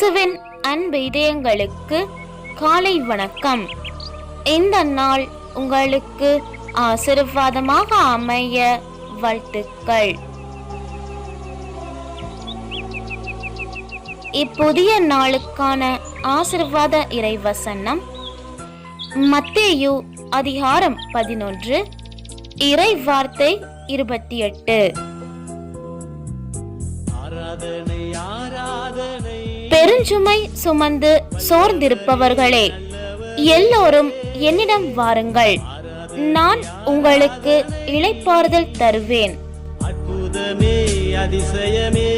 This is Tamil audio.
இயேசுவின் அன்பு இதயங்களுக்கு காலை வணக்கம். இந்த நாள் உங்களுக்கு ஆசீர்வாதமாக அமைய வாழ்த்துக்கள். இப்புதிய நாளுக்கான ஆசீர்வாத இறைவசனம் மத்தேயு அதிகாரம் 11 இறை வார்த்தை 28. பெருஞ்சுமை சுமந்து சோர்ந்திருப்பவர்களே, எல்லோரும் என்னிடம் வாருங்கள், நான் உங்களுக்கு இளைப்பாறுதல் தருவேன். அற்புதமே அதிசயமே